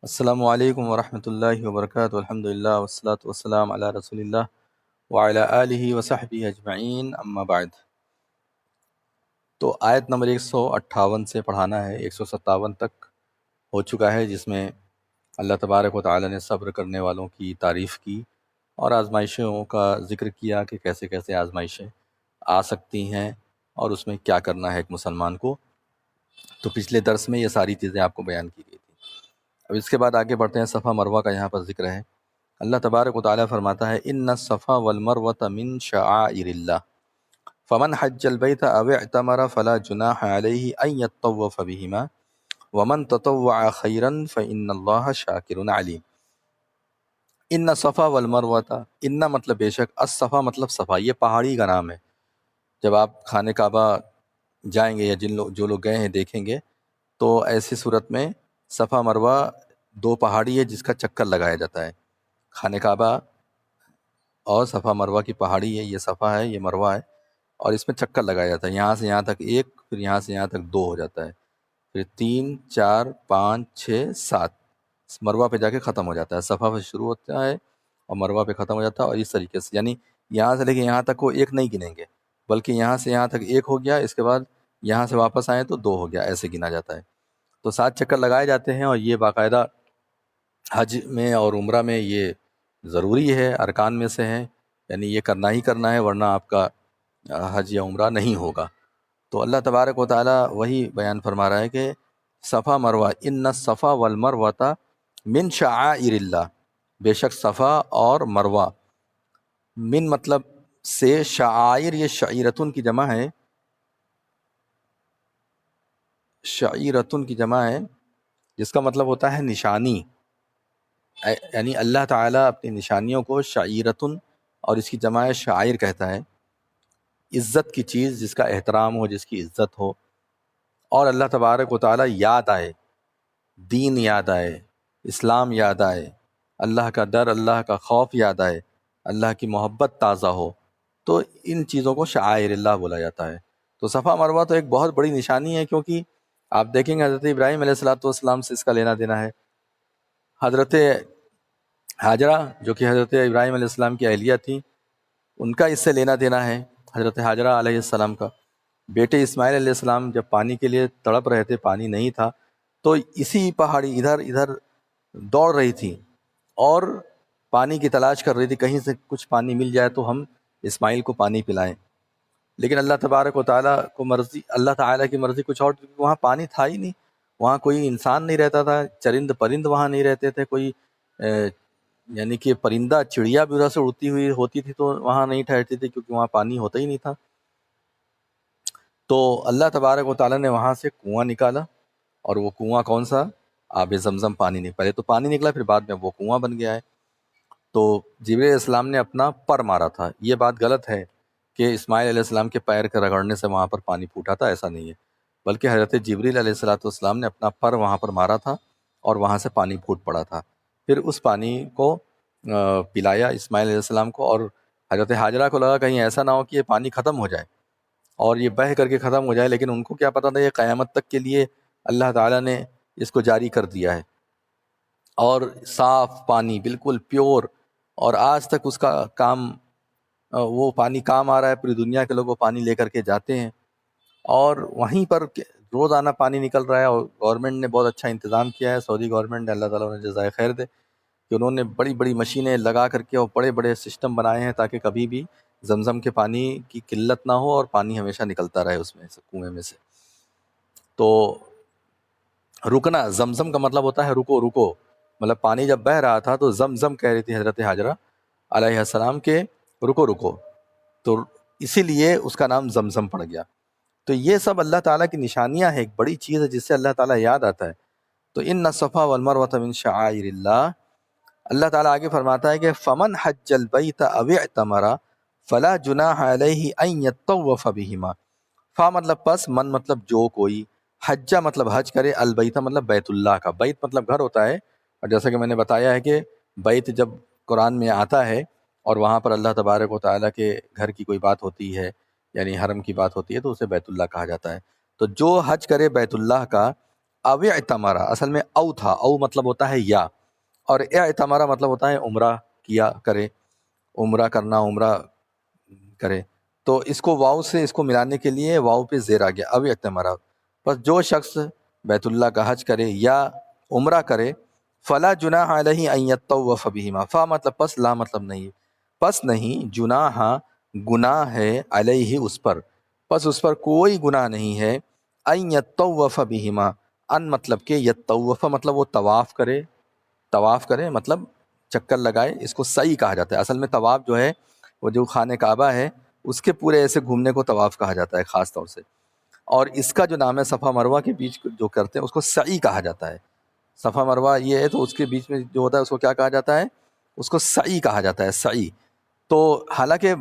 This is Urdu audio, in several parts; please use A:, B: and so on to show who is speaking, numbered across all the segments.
A: السلام علیکم ورحمۃ اللہ وبرکاتہ، الحمد للہ والصلاۃ والسلام علی رسول اللہ وعلی آلہ وصحبہ اجمعین، اما بعد۔ تو آیت نمبر 158 سے پڑھانا ہے، 157 تک ہو چکا ہے، جس میں اللہ تبارک و تعالی نے صبر کرنے والوں کی تعریف کی اور آزمائشوں کا ذکر کیا کہ کیسے کیسے آزمائشیں آ سکتی ہیں اور اس میں کیا کرنا ہے ایک مسلمان کو۔ تو پچھلے درس میں یہ ساری چیزیں آپ کو بیان کی گئی تھی۔ اب اس کے بعد آگے بڑھتے ہیں، صفا مروہ کا یہاں پر ذکر ہے۔ اللہ تبارک و تعالیٰ فرماتا ہے ان الصفا والمروۃ من شعائر اللہ فمن حج البیت او اعتمر فلا جناح علیہ ان یطوف بہما ومن تطوع خیرا فان اللہ شاکر علیم۔ ان صفا والمروۃ، ان مطلب بے شک، الصفا مطلب صفا، یہ پہاڑی کا نام ہے۔ جب آپ خانہ کعبہ جائیں گے یا جو لوگ گئے ہیں دیکھیں گے تو ایسی صورت میں صفا مروہ دو پہاڑی ہے جس کا چکر لگایا جاتا ہے۔ خانہ کعبہ اور صفا مروہ کی پہاڑی ہے، یہ صفا ہے یہ مروہ ہے، اور اس میں چکر لگایا جاتا ہے، یہاں سے یہاں تک ایک، پھر یہاں سے یہاں تک دو ہو جاتا ہے، پھر 3 4 5 6 7 مروہ پہ جا کے ختم ہو جاتا ہے۔ صفا پہ شروع ہوتا ہے اور مروہ پہ ختم ہو جاتا ہے، اور اس طریقے سے یعنی یہاں سے لے کے یہاں تک وہ ایک نہیں گنیں گے، بلکہ یہاں سے یہاں تک ایک ہو گیا، اس کے بعد یہاں سے واپس آئیں تو 2 ہو گیا، ایسے گنا جاتا ہے۔ تو 7 چکر لگائے جاتے ہیں، اور یہ باقاعدہ حج میں اور عمرہ میں یہ ضروری ہے، ارکان میں سے ہے، یعنی یہ کرنا ہی کرنا ہے، ورنہ آپ کا حج یا عمرہ نہیں ہوگا۔ تو اللہ تبارک و تعالیٰ وہی بیان فرما رہا ہے کہ صفا مروہ، ان الصفا والمروۃ من شعائر اللہ، بے شک صفا اور مروہ، من مطلب سے، شعائر یہ شعیرتن کی جمع ہے، شعیرتن کی جمع ہے جس کا مطلب ہوتا ہے نشانی، یعنی اللہ تعالیٰ اپنی نشانیوں کو شعیرتن، اور اس کی جمع شاعر کہتا ہے، عزت کی چیز جس کا احترام ہو، جس کی عزت ہو، اور اللہ تبارک و تعالیٰ یاد آئے، دین یاد آئے، اسلام یاد آئے، اللہ کا ڈر، اللہ کا خوف یاد آئے، اللہ کی محبت تازہ ہو، تو ان چیزوں کو شعائر اللہ بولا جاتا ہے۔ تو صفا مروہ تو ایک بہت بڑی نشانی ہے، کیونکہ آپ دیکھیں گے حضرت ابراہیم علیہ السلام سے اس کا لینا دینا ہے۔ حضرت ہاجرہ جو کہ حضرت ابراہیم علیہ السلام کی اہلیہ تھیں، ان کا اس سے لینا دینا ہے۔ حضرت ہاجرہ علیہ السلام کا بیٹے اسماعیل علیہ السلام جب پانی کے لیے تڑپ رہے تھے، پانی نہیں تھا، تو اسی پہاڑی ادھر ادھر دوڑ رہی تھی اور پانی کی تلاش کر رہی تھی، کہیں سے کچھ پانی مل جائے تو ہم اسماعیل کو پانی پلائیں۔ لیکن اللہ تبارک و تعالیٰ کو مرضی، اللہ تعالیٰ کی مرضی کچھ اور، وہاں پانی تھا ہی نہیں، وہاں کوئی انسان نہیں رہتا تھا، چرند پرند وہاں نہیں رہتے تھے، کوئی یعنی کہ پرندہ چڑیا بھی ادھر سے اڑتی ہوئی ہوتی تھی تو وہاں نہیں ٹھہرتی تھی، کیونکہ وہاں پانی ہوتا ہی نہیں تھا۔ تو اللہ تبارک و تعالیٰ نے وہاں سے کنواں نکالا، اور وہ کنواں کون سا؟ آب زمزم پانی نہیں، پہلے تو پانی نکلا، پھر بعد میں وہ کنواں بن گیا ہے۔ تو جبریل علیہ السلام نے اپنا پر مارا تھا، یہ بات غلط ہے کہ اسماعیل علیہ السلام کے پیر کے رگڑنے سے وہاں پر پانی پھوٹا تھا، ایسا نہیں ہے، بلکہ حضرت جبریل علیہ السلام نے اپنا پر وہاں پر مارا تھا اور وہاں سے پانی پھوٹ پڑا تھا، پھر اس پانی کو پلایا اسماعیل علیہ السلام کو، اور حضرت ہاجرہ کو لگا کہیں ایسا نہ ہو کہ یہ پانی ختم ہو جائے اور یہ بہہ کر کے ختم ہو جائے، لیکن ان کو کیا پتہ تھا یہ قیامت تک کے لیے اللہ تعالیٰ نے اس کو جاری کر دیا ہے، اور صاف پانی بالکل پیور، اور آج تک اس کا کام، وہ پانی کام آ رہا ہے، پوری دنیا کے لوگ وہ پانی لے کر کے جاتے ہیں، اور وہیں پر روزانہ پانی نکل رہا ہے، اور گورنمنٹ نے بہت اچھا انتظام کیا ہے، سعودی گورنمنٹ نے، اللہ تعالیٰ نے جزائے خیر دے، کہ انہوں نے بڑی بڑی مشینیں لگا کر کے اور بڑے بڑے سسٹم بنائے ہیں تاکہ کبھی بھی زمزم کے پانی کی قلت نہ ہو اور پانی ہمیشہ نکلتا رہے اس میں سے، کنویں میں سے۔ تو رکنا، زمزم کا مطلب ہوتا ہے رکو رکو، مطلب پانی جب بہہ رہا تھا تو زمزم کہہ رہی تھی حضرت ہاجرہ علیہ السلام کے رکو رکو، تو اسی لیے اس کا نام زمزم پڑ گیا۔ تو یہ سب اللہ تعالیٰ کی نشانیاں ہیں، ایک بڑی چیز ہے جس سے اللہ تعالیٰ یاد آتا ہے۔ تو ان الصفا والمروۃ من شعائر اللہ، اللہ تعالیٰ آگے فرماتا ہے کہ فمن حج البیت او اعتمر فلا جناح علیہ ان یطوف بہما، فا مطلب پس، من مطلب جو کوئی، حجہ مطلب حج کرے، البیت مطلب بیت اللہ کا، بیت مطلب گھر ہوتا ہے، اور جیسا کہ میں نے بتایا ہے کہ بیت جب قرآن میں آتا ہے اور وہاں پر اللہ تبارک و تعالیٰ کے گھر کی کوئی بات ہوتی ہے، یعنی حرم کی بات ہوتی ہے، تو اسے بیت اللہ کہا جاتا ہے۔ تو جو حج کرے بیت اللہ کا، او اعتمرا اصل میں او تھا، او مطلب ہوتا ہے یا، اور اعتمرا مطلب ہوتا ہے عمرہ کیا کرے، عمرہ کرنا، عمرہ کرے. تو اس کو واؤ سے اس کو ملانے کے لیے واؤ پہ زیر آ گیا، او اعتمرا. بس جو شخص بیت اللہ کا حج کرے یا عمرہ کرے، فلا جناح علیہ ان یطوف بہما. فا مطلب پس، لا مطلب نہیں، پس نہیں، جناح گناہ ہے، علیہ اس پر، پس اس پر کوئی گناہ نہیں ہے، ان یطوف بہما، ان مطلب کہ یطوف مطلب وہ طواف کرے، طواف کرے مطلب چکر لگائے. اس کو سعی کہا جاتا ہے. اصل میں طواف جو ہے وہ جو خانہ کعبہ ہے اس کے پورے ایسے گھومنے کو طواف کہا جاتا ہے خاص طور سے. اور اس کا جو نام ہے صفا مروہ کے بیچ جو کرتے ہیں اس کو سعی کہا جاتا ہے. صفا مروہ یہ ہے تو اس کے بیچ میں جو ہوتا ہے اس کو کیا کہا جاتا ہے؟ اس کو سعی کہا جاتا ہے، سعی. تو حالانکہ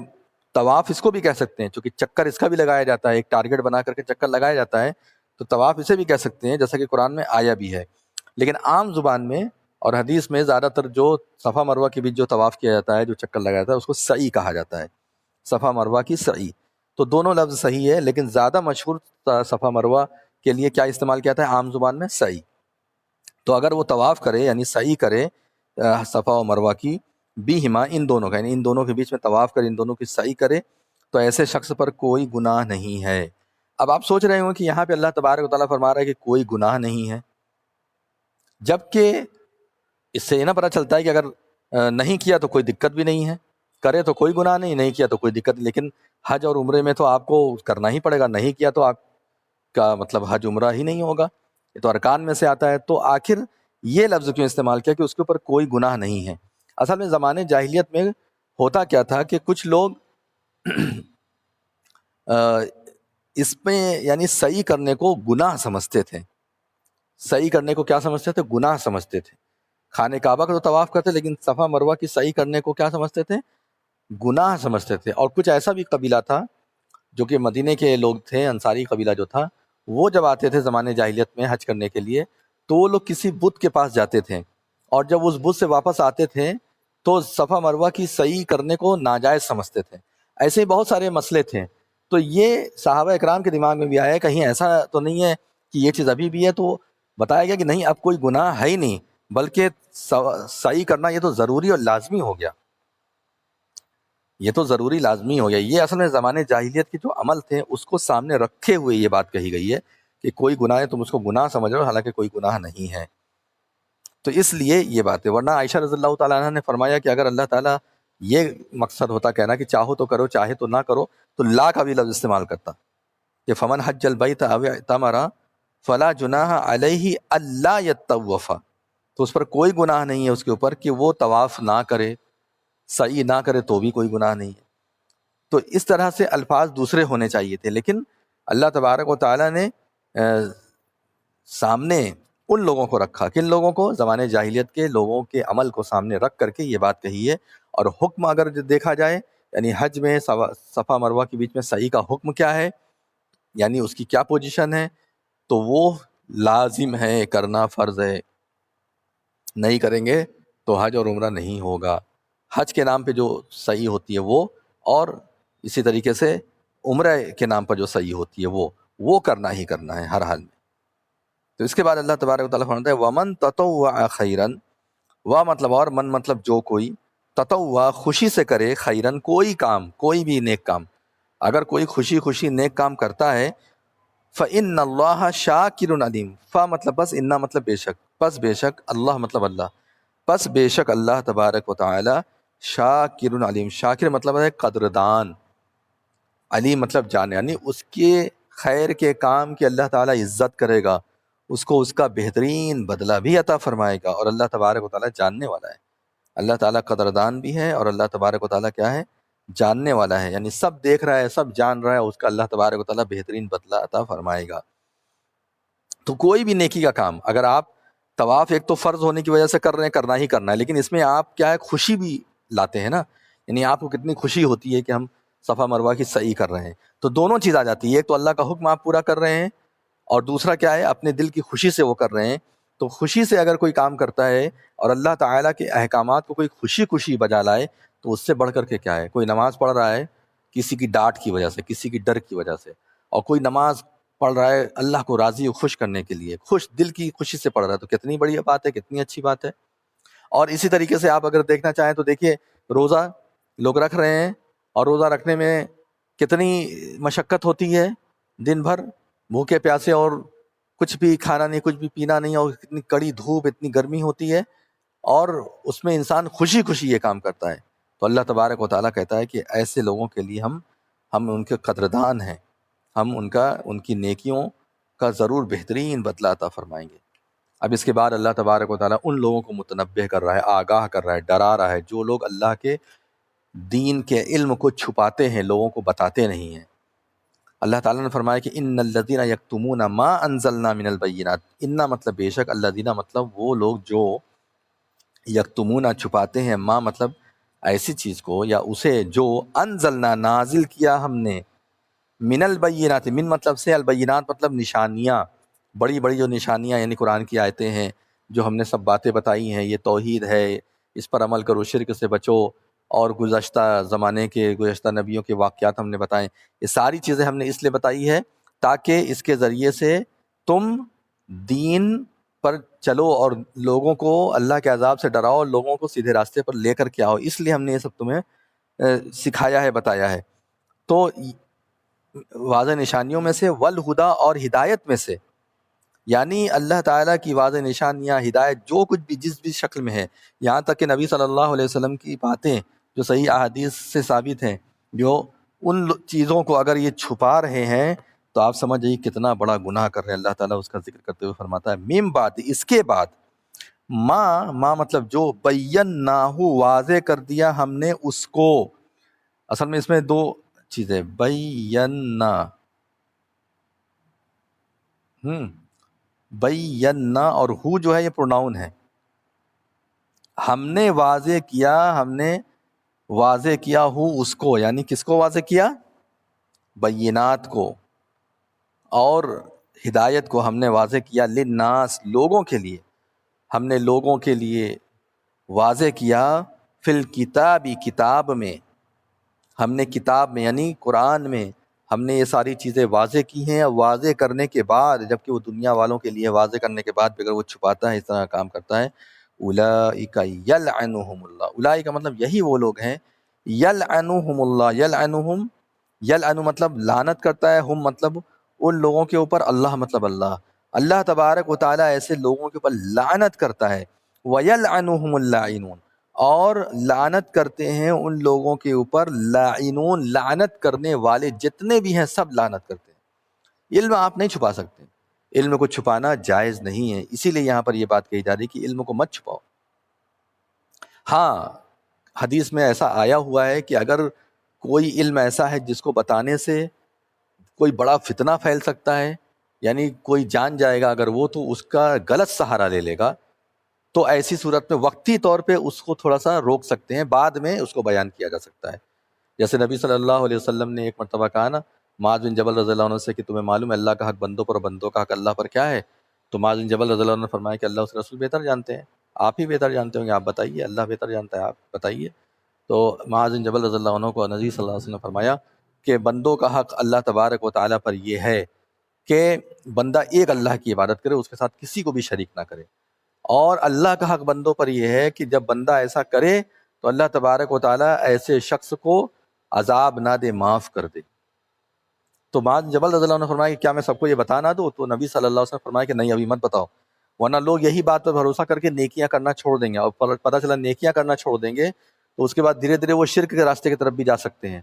A: طواف اس کو بھی کہہ سکتے ہیں، چونکہ چکر اس کا بھی لگایا جاتا ہے، ایک ٹارگٹ بنا کر کے چکر لگایا جاتا ہے، تو طواف اسے بھی کہہ سکتے ہیں جیسا کہ قرآن میں آیا بھی ہے. لیکن عام زبان میں اور حدیث میں زیادہ تر جو صفا مروہ کے بیچ جو طواف کیا جاتا ہے، جو چکر لگایا جاتا ہے، اس کو سعی کہا جاتا ہے، صفا مروہ کی سعی. تو دونوں لفظ صحیح ہے، لیکن زیادہ مشہور صفا مروہ کے لیے کیا استعمال کیا جاتا ہے عام زبان میں؟ سعی. تو اگر وہ طواف کرے یعنی سعی کرے صفا و مروہ کی، بہما ان دونوں کا، یعنی ان دونوں کے بیچ میں طواف کرے، ان دونوں کی سعی کرے، تو ایسے شخص پر کوئی گناہ نہیں ہے. اب آپ سوچ رہے ہوں کہ یہاں پہ اللہ تبارک و تعالیٰ فرما رہا ہے کہ کوئی گناہ نہیں ہے، جبکہ اس سے یہ نہ پتہ چلتا ہے کہ اگر نہیں کیا تو کوئی دقت بھی نہیں ہے، کرے تو کوئی گناہ نہیں، نہیں کیا تو کوئی دقت نہیں. لیکن حج اور عمرے میں تو آپ کو کرنا ہی پڑے گا، نہیں کیا تو آپ کا مطلب حج عمرہ ہی نہیں ہوگا، یہ تو ارکان میں سے آتا ہے. تو آخر یہ لفظ کیوں استعمال کیا کہ اس کے اوپر کوئی گناہ نہیں ہے؟ اصل میں زمانے جاہلیت میں ہوتا کیا تھا کہ کچھ لوگ اس میں یعنی صحیح کرنے کو گناہ سمجھتے تھے. صحیح کرنے کو کیا سمجھتے تھے؟ گناہ سمجھتے تھے. خانہ کعبہ کا تو طواف کرتے لیکن صفا مروہ کی صحیح کرنے کو کیا سمجھتے تھے؟ گناہ سمجھتے تھے. اور کچھ ایسا بھی قبیلہ تھا جو کہ مدینے کے لوگ تھے، انصاری قبیلہ جو تھا، وہ جب آتے تھے زمانے جاہلیت میں حج کرنے کے لیے تو وہ لوگ کسی بت کے پاس جاتے تھے، اور جب اس بت سے واپس آتے تھے تو صفا مروہ کی صحیح کرنے کو ناجائز سمجھتے تھے. ایسے ہی بہت سارے مسئلے تھے. تو یہ صحابہ اکرام کے دماغ میں بھی آیا کہیں ایسا تو نہیں ہے کہ یہ چیز ابھی بھی ہے. تو بتایا گیا کہ نہیں، اب کوئی گناہ ہے ہی نہیں، بلکہ صحیح کرنا یہ تو ضروری اور لازمی ہو گیا، یہ تو ضروری لازمی ہو گیا. یہ اصل میں زمانے جاہلیت کے جو عمل تھے اس کو سامنے رکھے ہوئے یہ بات کہی گئی ہے کہ کوئی گناہ ہے تم اس کو گناہ سمجھ رہے ہو، حالانکہ کوئی گناہ نہیں ہے. تو اس لیے یہ بات ہے. ورنہ عائشہ رضی اللہ تعالیٰ عنہ نے فرمایا کہ اگر اللہ تعالیٰ یہ مقصد ہوتا کہنا کہ چاہو تو کرو چاہے تو نہ کرو، تو لا کا بھی لفظ استعمال کرتا کہ فمن حج البیت او اعتمر فلا جناح علیہ الا یطوف. تو اس پر کوئی گناہ نہیں ہے اس کے اوپر کہ وہ طواف نہ کرے، سعی نہ کرے تو بھی کوئی گناہ نہیں ہے. تو اس طرح سے الفاظ دوسرے ہونے چاہیے تھے، لیکن اللہ تبارک و تعالیٰ نے سامنے ان لوگوں کو رکھا. کن لوگوں کو؟ زمانے جاہلیت کے لوگوں کے عمل کو سامنے رکھ کر کے یہ بات کہی ہے. اور حکم اگر دیکھا جائے یعنی حج میں صفا مروہ کے بیچ میں سعی کا حکم کیا ہے، یعنی اس کی کیا پوزیشن ہے، تو وہ لازم ہے، کرنا فرض ہے. نہیں کریں گے تو حج اور عمرہ نہیں ہوگا. حج کے نام پہ جو صحیح ہوتی ہے وہ، اور اسی طریقے سے عمرہ کے نام پر جو صحیح ہوتی ہے وہ کرنا ہی کرنا ہے ہر حال میں. تو اس کے بعد اللہ تبارک و تعالیٰ فرماتا ہے وَمَن تَطَوَّعَ خَيْرًا، وا مطلب اور، من مطلب جو کوئی، تطوع خوشی سے کرے، خیرن کوئی کام، کوئی بھی نیک کام، اگر کوئی خوشی خوشی نیک کام کرتا ہے، فَإِنَّ اللَّهَ شَاكِرٌ عَلِيمٌ. فا مطلب بس، انا مطلب بے شک، پس بے شک، اللہ مطلب اللہ، پس بے شک اللہ تبارک و تعالی شاکر علیم. شاکر مطلب ہے قدردان، علیم مطلب جانے، یعنی اس کے خیر کے کام کی اللہ تعالیٰ عزت کرے گا، اس کو اس کا بہترین بدلہ بھی عطا فرمائے گا. اور اللہ تبارک و تعالیٰ جاننے والا ہے. اللہ تعالیٰ قدردان بھی ہے اور اللہ تبارک و تعالیٰ کیا ہے؟ جاننے والا ہے. یعنی سب دیکھ رہا ہے، سب جان رہا ہے، اس کا اللہ تبارک و تعالیٰ بہترین بدلہ عطا فرمائے گا. تو کوئی بھی نیکی کا کام، اگر آپ طواف ایک تو فرض ہونے کی وجہ سے کر رہے ہیں، کرنا ہی کرنا ہے، لیکن اس میں آپ کیا ہے؟ خوشی بھی لاتے ہیں نا. یعنی آپ کو کتنی خوشی ہوتی ہے کہ ہم صفا مروہ کی صحیح کر رہے ہیں. تو دونوں چیز آ جاتی ہے، ایک تو اللہ کا حکم آپ پورا کر رہے ہیں، اور دوسرا کیا ہے؟ اپنے دل کی خوشی سے وہ کر رہے ہیں. تو خوشی سے اگر کوئی کام کرتا ہے اور اللہ تعالیٰ کے احکامات کو کوئی خوشی خوشی بجا لائے، تو اس سے بڑھ کر کے کیا ہے؟ کوئی نماز پڑھ رہا ہے کسی کی ڈانٹ کی وجہ سے، کسی کی ڈر کی وجہ سے، اور کوئی نماز پڑھ رہا ہے اللہ کو راضی و خوش کرنے کے لیے، خوش دل کی خوشی سے پڑھ رہا ہے، تو کتنی بڑی بات ہے، کتنی اچھی بات ہے۔ اور اسی طریقے سے آپ اگر دیکھنا چاہیں تو دیکھیے، روزہ لوگ رکھ رہے ہیں، اور روزہ رکھنے میں کتنی مشقت ہوتی ہے، دن بھر بھوکے پیاسے، اور کچھ بھی کھانا نہیں، کچھ بھی پینا نہیں، اور اتنی کڑی دھوپ، اتنی گرمی ہوتی ہے، اور اس میں انسان خوشی خوشی یہ کام کرتا ہے۔ تو اللہ تبارک و تعالیٰ کہتا ہے کہ ایسے لوگوں کے لیے ہم ان کے قدردان ہیں، ہم ان کی نیکیوں کا ضرور بہترین بدلہ عطا فرمائیں گے۔ اب اس کے بعد اللہ تبارک و تعالیٰ ان لوگوں کو متنبہ کر رہا ہے، آگاہ کر رہا ہے، ڈرا رہا ہے، جو لوگ اللہ کے دین کے علم کو چھپاتے ہیں، لوگوں کو بتاتے نہیں ہیں۔ اللہ تعالیٰ نے فرمایا کہ ان الذین یکتمون ما انزلنا من البینات، ان مطلب بے شک، الذین مطلب وہ لوگ جو یکتمون چھپاتے ہیں، ما مطلب ایسی چیز کو یا اسے جو انزلنا نازل کیا ہم نے، من البینات، من مطلب سے، البینات مطلب نشانیاں، بڑی بڑی جو نشانیاں، یعنی قرآن کی آیتیں ہیں، جو ہم نے سب باتیں بتائی ہیں، یہ توحید ہے، اس پر عمل کرو، شرک سے بچو، اور گزشتہ زمانے کے، گزشتہ نبیوں کے واقعات ہم نے بتائیں، یہ ساری چیزیں ہم نے اس لیے بتائی ہے تاکہ اس کے ذریعے سے تم دین پر چلو اور لوگوں کو اللہ کے عذاب سے ڈراؤ، اور لوگوں کو سیدھے راستے پر لے کر کے آؤ، اس لیے ہم نے یہ سب تمہیں سکھایا ہے، بتایا ہے۔ تو واضح نشانیوں میں سے، والہدا، اور ہدایت میں سے، یعنی اللہ تعالیٰ کی واضح نشانیاں، ہدایت، جو کچھ بھی جس بھی شکل میں ہے، یہاں تک کہ نبی صلی اللہ علیہ وسلم کی باتیں جو صحیح احادیث سے ثابت ہیں، جو ان چیزوں کو اگر یہ چھپا رہے ہیں تو آپ سمجھ جائیے کتنا بڑا گناہ کر رہے ہیں۔ اللہ تعالیٰ اس کا ذکر کرتے ہوئے فرماتا ہے میم بعد، اس کے بعد، ما مطلب جو، بیناہو واضح کر دیا ہم نے اس کو۔ اصل میں اس میں دو چیزیں، بینا، بینا، اور ہو جو ہے یہ پروناؤن ہے، ہم نے واضح کیا، ہم نے واضح کیا ہو اس کو، یعنی کس کو واضح کیا؟ بینات کو، اور ہدایت کو ہم نے واضح کیا، للناس، لوگوں کے لیے، ہم نے لوگوں کے لیے واضح کیا، فی الکتابی، کتاب میں، ہم نے کتاب میں یعنی قرآن میں ہم نے یہ ساری چیزیں واضح کی ہیں، اور واضح کرنے کے بعد، جبکہ وہ دنیا والوں کے لیے واضح کرنے کے بعد بھی اگر وہ چھپاتا ہے، اس طرح کام کرتا ہے، اولئک یلعنہم اللہ، اولئک کا مطلب یہی وہ لوگ ہیں، یلعنہم اللہ، یلعنہم، یلعن مطلب لعنت کرتا ہے، ہم مطلب ان لوگوں کے اوپر، اللہ مطلب اللہ، اللہ تبارک و تعالیٰ ایسے لوگوں کے اوپر لعنت کرتا ہے، وَيَلْعَنُهُمُ اللاعنون، اور لعنت کرتے ہیں ان لوگوں کے اوپر لاعنون، لعنت کرنے والے جتنے بھی ہیں سب لعنت کرتے ہیں۔ علم آپ نہیں چھپا سکتے، علم کو چھپانا جائز نہیں ہے، اسی لیے یہاں پر یہ بات کہی جا رہی کہ علم کو مت چھپاؤ۔ ہاں، حدیث میں ایسا آیا ہوا ہے کہ اگر کوئی علم ایسا ہے جس کو بتانے سے کوئی بڑا فتنہ پھیل سکتا ہے، یعنی کوئی جان جائے گا اگر وہ، تو اس کا غلط سہارا لے لے گا، تو ایسی صورت میں وقتی طور پہ اس کو تھوڑا سا روک سکتے ہیں، بعد میں اس کو بیان کیا جا سکتا ہے۔ جیسے نبی صلی اللہ علیہ وسلم نے ایک مرتبہ کہا نا معاذ بن جبل رضی اللہ عنہ سے کہ تمہیں معلوم ہے اللہ کا حق بندوں پر اور بندوں کا حق اللہ پر کیا ہے؟ تو معاذ بن جبل رضی اللہ عنہ نے فرمایا کہ اللہ اس کے رسول بہتر جانتے ہیں، آپ ہی بہتر جانتے ہوں گے، آپ بتائیے، اللہ بہتر جانتا ہے، آپ بتائیے۔ تو معاذ بن جبل رضی اللہ عنہ کو نبی صلی اللہ علیہ وسلم نے فرمایا کہ بندوں کا حق اللہ تبارک و تعالیٰ پر یہ ہے کہ بندہ ایک اللہ کی عبادت کرے، اس کے ساتھ کسی کو بھی شریک نہ کرے، اور اللہ کا حق بندوں پر یہ ہے کہ جب بندہ ایسا کرے تو اللہ تبارک و تعالیٰ ایسے شخص کو عذاب نہ دے، معاف کر دے۔ تو معاذ جبل رضی اللہ عنہ نے فرمایا کہ کیا میں سب کو یہ بتا نہ دوں؟ تو نبی صلی اللہ علیہ وسلم نے فرمایا کہ نہیں، ابھی مت بتاؤ، ورنہ لوگ یہی بات پر بھروسہ کر کے نیکیاں کرنا چھوڑ دیں گے، اور پتہ چلا نیکیاں کرنا چھوڑ دیں گے تو اس کے بعد دھیرے دھیرے وہ شرک کے راستے کی طرف بھی جا سکتے ہیں۔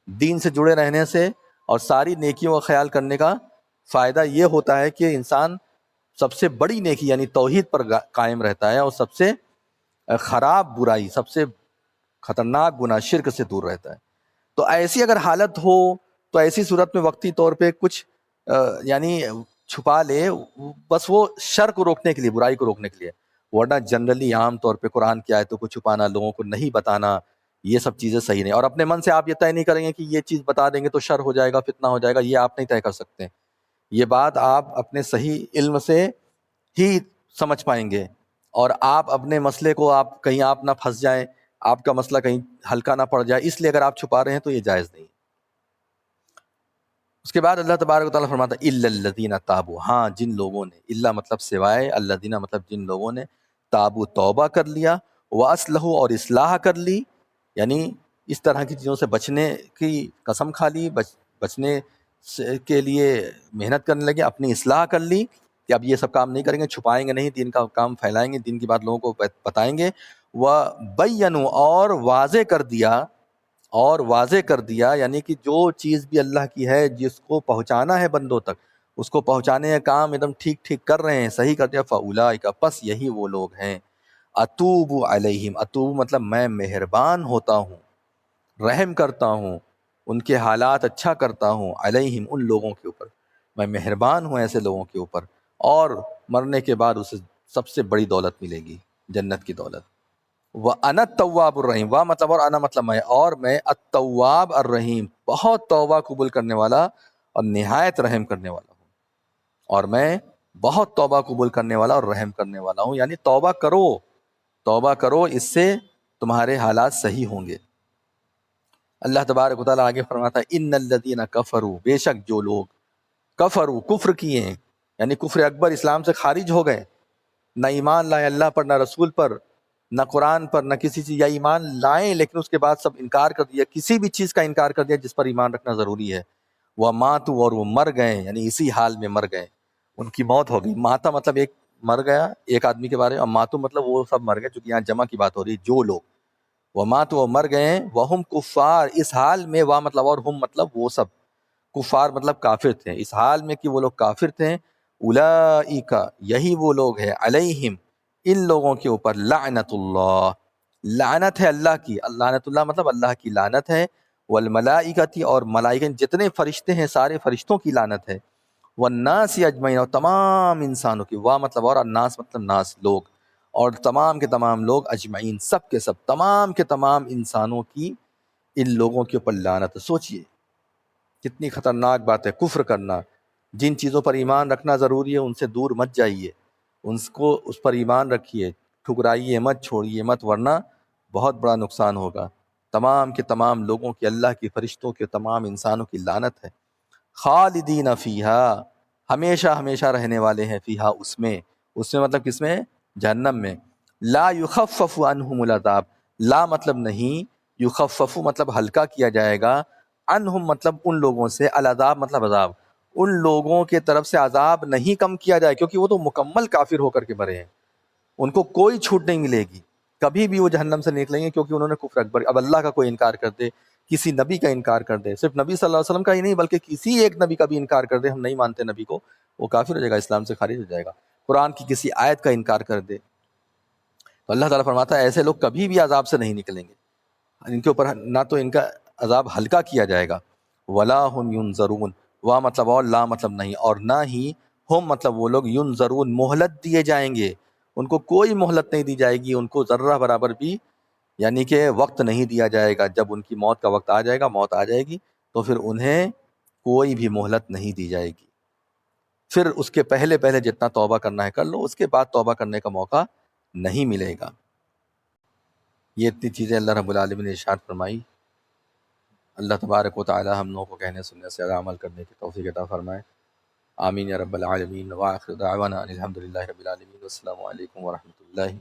A: دین سے جڑے رہنے سے اور ساری نیکیوں کا خیال کرنے کا فائدہ یہ ہوتا ہے کہ انسان سب سے بڑی نیکی یعنی توحید پر قائم رہتا ہے، اور سب سے خراب برائی، سب سے خطرناک گناہ شرک سے دور رہتا ہے۔ تو ایسی اگر حالت ہو تو ایسی صورت میں وقتی طور پہ کچھ یعنی چھپا لے، بس وہ شر کو روکنے کے لیے، برائی کو روکنے کے لیے، ورنہ جنرلی عام طور پہ قرآن کی آیتوں کو چھپانا، لوگوں کو نہیں بتانا، یہ سب چیزیں صحیح نہیں۔ اور اپنے من سے آپ یہ طے نہیں کریں گے کہ یہ چیز بتا دیں گے تو شر ہو جائے گا، فتنہ ہو جائے گا، یہ آپ نہیں طے کر سکتے۔ یہ بات آپ اپنے صحیح علم سے ہی سمجھ پائیں گے، اور آپ اپنے مسئلے کو، آپ کہیں آپ نہ پھنس جائیں، آپ کا مسئلہ کہیں ہلکا نہ پڑ جائے، اس لیے اگر آپ چھپا رہے ہیں تو یہ جائز نہیں۔ اس کے بعد اللہ تبارک و تعالیٰ فرماتا ہے الا الذین تابوا، ہاں جن لوگوں نے، الا مطلب سوائے، الذین مطلب جن لوگوں نے، تابوا توبہ کر لیا، واصلحوا اور اصلاح کر لی، یعنی اس طرح کی چیزوں سے بچنے کی قسم کھا لی، بچنے کے لیے محنت کرنے لگے، اپنی اصلاح کر لی کہ اب یہ سب کام نہیں کریں گے، چھپائیں گے نہیں، دین کا کام پھیلائیں گے، دین کی بات لوگوں کو بتائیں گے، وبینوا اور واضح کر دیا، یعنی کہ جو چیز بھی اللہ کی ہے جس کو پہنچانا ہے بندوں تک، اس کو پہنچانے کا کام ایک دم ٹھیک ٹھیک کر رہے ہیں، صحیح کر دیا، فاولئک پس یہی وہ لوگ ہیں، اتوب علیہم، اتوب مطلب میں مہربان ہوتا ہوں، رحم کرتا ہوں، ان کے حالات اچھا کرتا ہوں، علیہم ان لوگوں کے اوپر، میں مہربان ہوں ایسے لوگوں کے اوپر، اور مرنے کے بعد اسے سب سے بڑی دولت ملے گی، جنت کی دولت۔ وَأَنَا التَّوَّابُ الرَّحِيمُ، وا مطلب اور، انا مطلب میں، اور میں التواب الرحیم، بہت توبہ قبول کرنے والا اور نہایت رحم کرنے والا ہوں، اور میں بہت توبہ قبول کرنے والا اور رحم کرنے والا ہوں، یعنی توبہ کرو، اس سے تمہارے حالات صحیح ہوں گے۔ اللہ تبارک و تعالیٰ آگے فرماتا ہے ان الذین کفروا، بے شک جو لوگ کفروا کفر کیے ہیں، یعنی کفر اکبر، اسلام سے خارج ہو گئے، نہ ایمان لائے اللہ پر، نہ رسول پر، نہ قرآن پر، نہ کسی چیز، یا ایمان لائیں لیکن اس کے بعد سب انکار کر دیا، کسی بھی چیز کا انکار کر دیا جس پر ایمان رکھنا ضروری ہے، وہ ماتوا اور وہ مر گئے، یعنی اسی حال میں مر گئے، ان کی موت ہو گئی۔ ماتا مطلب ایک مر گیا، ایک آدمی کے بارے میں، اور ماتو مطلب وہ سب مر گئے، چونکہ یہاں جمع کی بات ہو رہی ہے، جو لوگ، وہ ماتوا وہ مر گئے، وہم کفار اس حال میں، وا مطلب اور، ہم مطلب وہ سب، کفار مطلب کافر تھے، اس حال میں کہ وہ لوگ کافر تھے، اولئک یہی وہ لوگ ہیں، علیہم ان لوگوں کے اوپر، لعنت اللہ لعنت ہے اللہ کی، لعنت اللہ مطلب اللہ کی لعنت ہے، والملائکۃ اور ملائکہ جتنے فرشتے ہیں سارے فرشتوں کی لعنت ہے، والناس اجمعین اور تمام انسانوں کی، وا مطلب اور، الناس مطلب ناس لوگ، اور تمام کے تمام لوگ، اجمعین سب کے سب، تمام کے تمام انسانوں کی ان لوگوں کے اوپر لعنت ہے۔ سوچئے کتنی خطرناک بات ہے کفر کرنا، جن چیزوں پر ایمان رکھنا ضروری ہے ان سے دور مت جائیے، اس پر ایمان رکھیے، ٹھکرائیے مت، چھوڑیے مت، ورنہ بہت بڑا نقصان ہوگا۔ تمام کے تمام لوگوں کی، اللہ کی فرشتوں کے، تمام انسانوں کی لعنت ہے۔ خالدین فیہا ہمیشہ ہمیشہ رہنے والے ہیں، فیہا اس میں مطلب کس میں؟ جہنم میں۔ لا یخفف عنہم العذاب، لا مطلب نہیں، یخفف مطلب ہلکا کیا جائے گا، عنہم مطلب ان لوگوں سے، العذاب مطلب عذاب، ان لوگوں کے طرف سے عذاب نہیں کم کیا جائے، کیونکہ وہ تو مکمل کافر ہو کر کے مرے ہیں، ان کو کوئی چھوٹ نہیں ملے گی، کبھی بھی وہ جہنم سے نکلیں گے، کیونکہ انہوں نے کفر اکبر، اب اللہ کا کوئی انکار کر دے، کسی نبی کا انکار کر دے، صرف نبی صلی اللہ علیہ وسلم کا ہی نہیں بلکہ کسی ایک نبی کا بھی انکار کر دے، ہم نہیں مانتے نبی کو، وہ کافر ہو جائے گا، اسلام سے خارج ہو جائے گا۔ قرآن کی کسی آیت کا انکار کر دے تو اللہ تعالیٰ فرماتا ہے ایسے لوگ کبھی بھی عذاب سے نہیں نکلیں گے، ان کے اوپر نہ تو ان کا عذاب ہلکا کیا جائے گا، ولا ہم ینظرون، وا مطلب اور، لا مطلب نہیں، اور نہ ہی ہم مطلب وہ لوگ، ینظرون مہلت دیے جائیں گے، ان کو کوئی مہلت نہیں دی جائے گی، ان کو ذرہ برابر بھی، یعنی کہ وقت نہیں دیا جائے گا، جب ان کی موت کا وقت آ جائے گا، موت آ جائے گی تو پھر انہیں کوئی بھی مہلت نہیں دی جائے گی، پھر اس کے پہلے جتنا توبہ کرنا ہے کر لو، اس کے بعد توبہ کرنے کا موقع نہیں ملے گا۔ یہ اتنی چیزیں اللہ رب العالمین نے ارشاد فرمائی۔ اللہ تبارک و تعالی ہم لوگوں کو کہنے سننے سے عمل کرنے کی توفیق عطا فرمائے، آمین یا رب العالمین، وآخر دعوانا ان الحمد للہ رب العالمین، والسلام علیکم ورحمۃ اللہ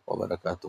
A: وبرکاتہ۔